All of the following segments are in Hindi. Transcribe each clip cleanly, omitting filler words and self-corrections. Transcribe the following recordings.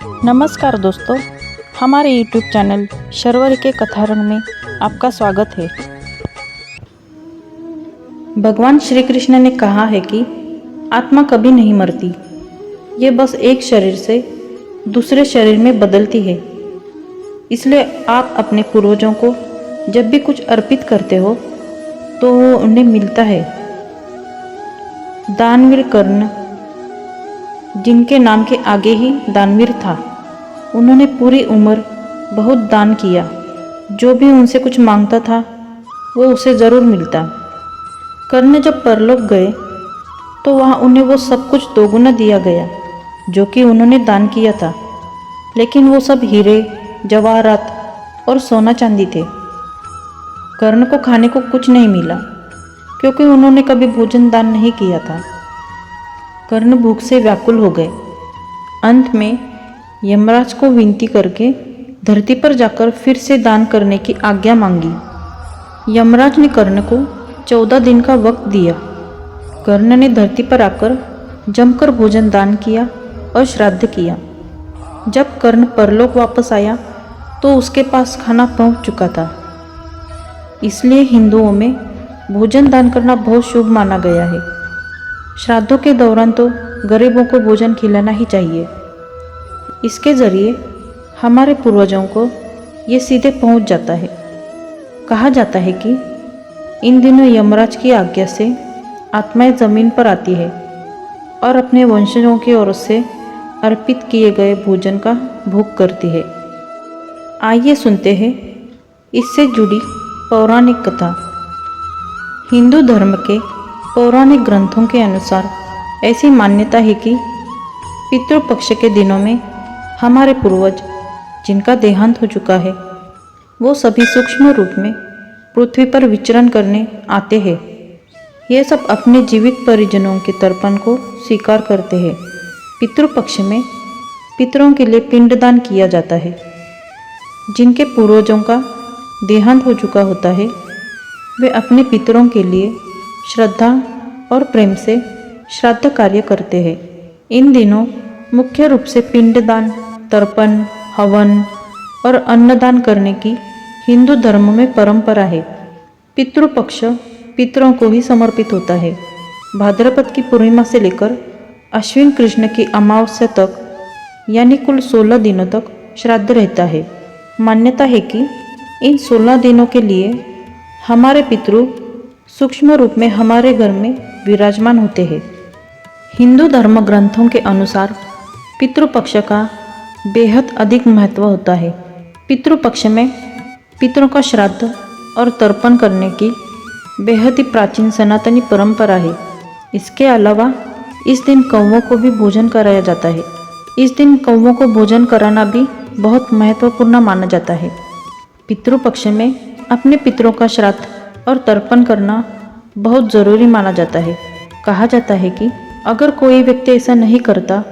नमस्कार दोस्तों, हमारे YouTube चैनल शर्वरी के कथारंग में आपका स्वागत है। भगवान श्री कृष्ण ने कहा है कि आत्मा कभी नहीं मरती, ये बस एक शरीर से दूसरे शरीर में बदलती है। इसलिए आप अपने पूर्वजों को जब भी कुछ अर्पित करते हो तो वो उन्हें मिलता है। दानवीर कर्ण, जिनके नाम के आगे ही दानवीर था, उन्होंने पूरी उम्र बहुत दान किया। जो भी उनसे कुछ मांगता था वो उसे ज़रूर मिलता। कर्ण जब परलोक गए तो वहाँ उन्हें वो सब कुछ दोगुना दिया गया जो कि उन्होंने दान किया था, लेकिन वो सब हीरे, जवाहरात और सोना चांदी थे। कर्ण को खाने को कुछ नहीं मिला क्योंकि उन्होंने कभी भोजन दान नहीं किया था। कर्ण भूख से व्याकुल हो गए। अंत में यमराज को विनती करके धरती पर जाकर फिर से दान करने की आज्ञा मांगी। यमराज ने कर्ण को 14 दिन का वक्त दिया। कर्ण ने धरती पर आकर जमकर भोजन दान किया और श्राद्ध किया। जब कर्ण परलोक वापस आया तो उसके पास खाना पहुंच चुका था। इसलिए हिंदुओं में भोजन दान करना बहुत शुभ माना गया है। श्राद्धों के दौरान तो गरीबों को भोजन खिलाना ही चाहिए। इसके ज़रिए हमारे पूर्वजों को ये सीधे पहुंच जाता है। कहा जाता है कि इन दिनों यमराज की आज्ञा से आत्माएं ज़मीन पर आती है और अपने वंशजों की ओर से अर्पित किए गए भोजन का भोग करती है। आइए सुनते हैं इससे जुड़ी पौराणिक कथा। हिंदू धर्म के पौराणिक ग्रंथों के अनुसार ऐसी मान्यता है कि पितृपक्ष के दिनों में हमारे पूर्वज, जिनका देहांत हो चुका है, वो सभी सूक्ष्म रूप में पृथ्वी पर विचरण करने आते हैं। ये सब अपने जीवित परिजनों के तर्पण को स्वीकार करते हैं। पितृपक्ष में पितरों के लिए पिंडदान किया जाता है। जिनके पूर्वजों का देहांत हो चुका होता है, वे अपने पितरों के लिए श्रद्धा और प्रेम से श्राद्ध कार्य करते हैं। इन दिनों मुख्य रूप से पिंडदान, तर्पण, हवन और अन्नदान करने की हिंदू धर्म में परंपरा है। पितृपक्ष पितरों को ही समर्पित होता है। भाद्रपद की पूर्णिमा से लेकर अश्विन कृष्ण की अमावस्या तक, यानी कुल 16 दिनों तक श्राद्ध रहता है। मान्यता है कि इन 16 दिनों के लिए हमारे पितृ सूक्ष्म रूप में हमारे घर में विराजमान होते हैं। हिंदू धर्म ग्रंथों के अनुसार पितृपक्ष का बेहद अधिक महत्व होता है। पितृपक्ष में पितरों का श्राद्ध और तर्पण करने की बेहद ही प्राचीन सनातनी परंपरा है। इसके अलावा इस दिन कौवों को भी भोजन कराया जाता है। इस दिन कौवों को भोजन कराना भी बहुत महत्वपूर्ण माना जाता है। पितृपक्ष में अपने पितरों का श्राद्ध और तर्पण करना बहुत ज़रूरी माना जाता है। कहा जाता है कि अगर कोई व्यक्ति ऐसा नहीं करता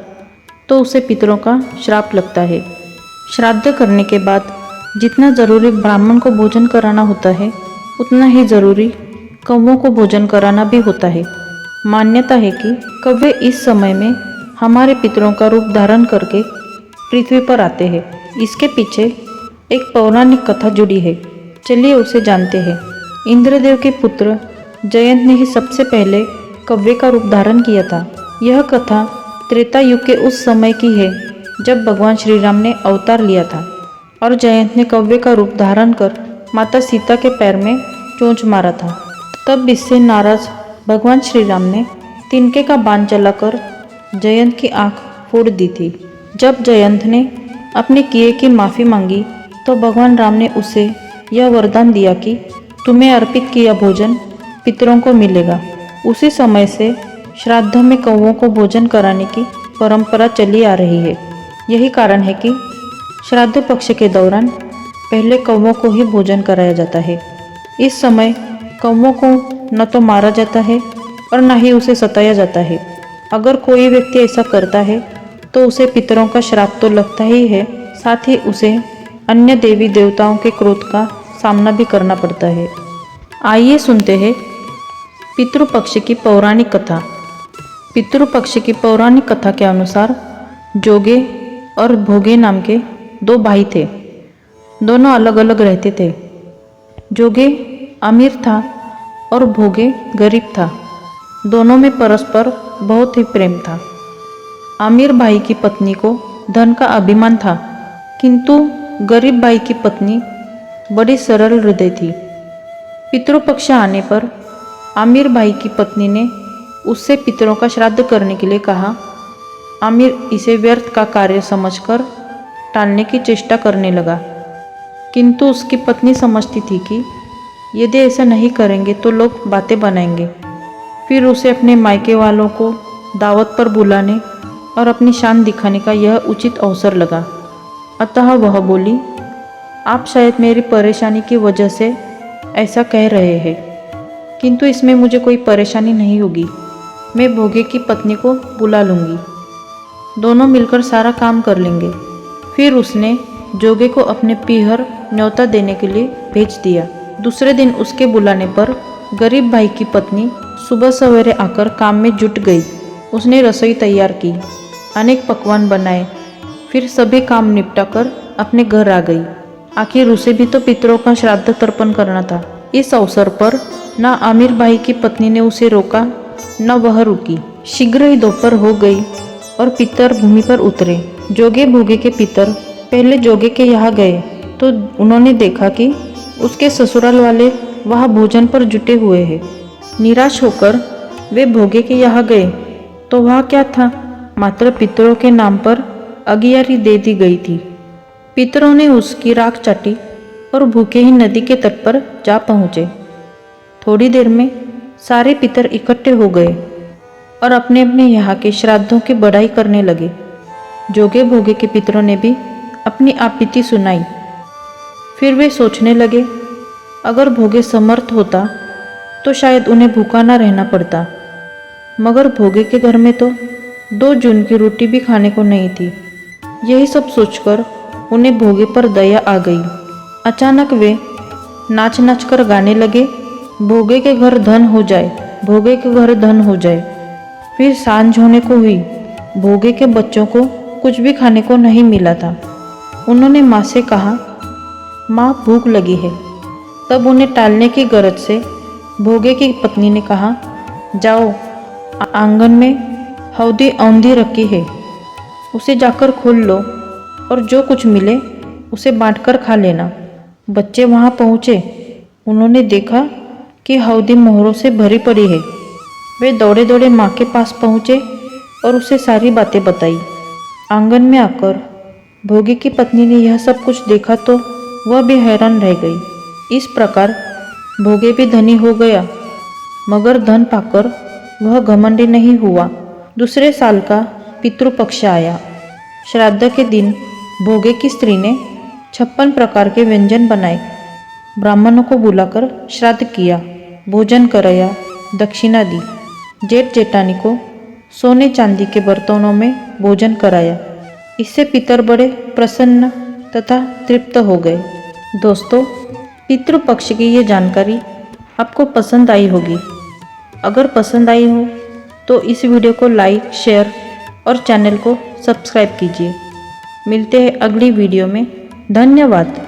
तो उसे पितरों का श्राप लगता है। श्राद्ध करने के बाद जितना ज़रूरी ब्राह्मण को भोजन कराना होता है, उतना ही ज़रूरी कौवों को भोजन कराना भी होता है। मान्यता है कि कौवे इस समय में हमारे पितरों का रूप धारण करके पृथ्वी पर आते हैं। इसके पीछे एक पौराणिक कथा जुड़ी है। चलिए उसे जानते हैं। इंद्रदेव के पुत्र जयंत ने ही सबसे पहले कौवे का रूप धारण किया था। यह कथा त्रेता युग के उस समय की है जब भगवान श्री राम ने अवतार लिया था और जयंत ने कौवे का रूप धारण कर माता सीता के पैर में चोंच मारा था। तब इससे नाराज भगवान श्री राम ने तिनके का बाण चलाकर जयंत की आंख फोड़ दी थी। जब जयंत ने अपने किए की माफ़ी मांगी तो भगवान राम ने उसे यह वरदान दिया कि तुम्हें अर्पित किया भोजन पितरों को मिलेगा। उसी समय से श्राद्ध में कौवों को भोजन कराने की परंपरा चली आ रही है। यही कारण है कि श्राद्ध पक्ष के दौरान पहले कौवों को ही भोजन कराया जाता है। इस समय कौवों को न तो मारा जाता है और न ही उसे सताया जाता है। अगर कोई व्यक्ति ऐसा करता है तो उसे पितरों का श्राप तो लगता ही है, साथ ही उसे अन्य देवी देवताओं के क्रोध का सामना भी करना पड़ता है। आइए सुनते हैं पितृपक्ष की पौराणिक कथा। पितृपक्ष की पौराणिक कथा के अनुसार जोगे और भोगे नाम के 2 भाई थे। दोनों अलग अलग रहते थे। जोगे अमीर था और भोगे गरीब था। दोनों में परस्पर बहुत ही प्रेम था। अमीर भाई की पत्नी को धन का अभिमान था, किंतु गरीब भाई की पत्नी बड़ी सरल हृदय थी। पितृपक्ष आने पर आमिर भाई की पत्नी ने उससे पितरों का श्राद्ध करने के लिए कहा। आमिर इसे व्यर्थ का कार्य समझकर टालने की चेष्टा करने लगा, किंतु उसकी पत्नी समझती थी कि यदि ऐसा नहीं करेंगे तो लोग बातें बनाएंगे। फिर उसे अपने मायके वालों को दावत पर बुलाने और अपनी शान दिखाने का यह उचित अवसर लगा। अतः वह बोली, आप शायद मेरी परेशानी की वजह से ऐसा कह रहे हैं, किंतु इसमें मुझे कोई परेशानी नहीं होगी। मैं भोगे की पत्नी को बुला लूँगी, दोनों मिलकर सारा काम कर लेंगे। फिर उसने जोगे को अपने पीहर न्योता देने के लिए भेज दिया। दूसरे दिन उसके बुलाने पर गरीब भाई की पत्नी सुबह सवेरे आकर काम में जुट गई। उसने रसोई तैयार की, अनेक पकवान बनाए, फिर सभी काम निपटाकर अपने घर आ गई। आखिर उसे भी तो पितरों का श्राद्ध तर्पण करना था। इस अवसर पर न आमिर भाई की पत्नी ने उसे रोका, न वह रुकी। शीघ्र ही दोपहर हो गई और पितर भूमि पर उतरे। जोगे भोगे के पितर पहले जोगे के यहाँ गए तो उन्होंने देखा कि उसके ससुराल वाले वहाँ भोजन पर जुटे हुए हैं। निराश होकर वे भोगे के यहाँ गए तो वहाँ क्या था, मात्र पितरों के नाम पर अगियारी दे दी गई थी। पितरों ने उसकी राख चाटी और भूखे ही नदी के तट पर जा पहुँचे। थोड़ी देर में सारे पितर इकट्ठे हो गए और अपने अपने यहाँ के श्राद्धों की बड़ाई करने लगे। जोगे भोगे के पितरों ने भी अपनी आपत्ति सुनाई। फिर वे सोचने लगे, अगर भोगे समर्थ होता तो शायद उन्हें भूखा ना रहना पड़ता, मगर भोगे के घर में तो 2 जून की रोटी भी खाने को नहीं थी। यही सब सोचकर उन्हें भोगे पर दया आ गई। अचानक वे नाच नाच कर गाने लगे, भोगे के घर धन हो जाए, भोगे के घर धन हो जाए। फिर सांझ होने को हुई। भोगे के बच्चों को कुछ भी खाने को नहीं मिला था। उन्होंने माँ से कहा, माँ भूख लगी है। तब उन्हें टालने की गरज से भोगे की पत्नी ने कहा, जाओ, आंगन में हौदी औंधी रखी है, उसे जाकर खोल लो और जो कुछ मिले उसे बांटकर खा लेना। बच्चे वहाँ पहुँचे। उन्होंने देखा कि हौदी मोहरों से भरी पड़ी है। वे दौड़े दौड़े माँ के पास पहुँचे और उसे सारी बातें बताई। आंगन में आकर भोगे की पत्नी ने यह सब कुछ देखा तो वह भी हैरान रह गई। इस प्रकार भोगे भी धनी हो गया, मगर धन पाकर वह घमंडी नहीं हुआ। दूसरे साल का पितृपक्ष आया। श्राद्ध के दिन भोगे की स्त्री ने 56 प्रकार के व्यंजन बनाए। ब्राह्मणों को बुलाकर श्राद्ध किया, भोजन कराया, दक्षिणा दी। जेठ जेठानी को सोने चांदी के बर्तनों में भोजन कराया। इससे पितर बड़े प्रसन्न तथा तृप्त हो गए। दोस्तों, पितृपक्ष की ये जानकारी आपको पसंद आई होगी। अगर पसंद आई हो तो इस वीडियो को लाइक, शेयर और चैनल को सब्सक्राइब कीजिए। मिलते हैं अगली वीडियो में। धन्यवाद।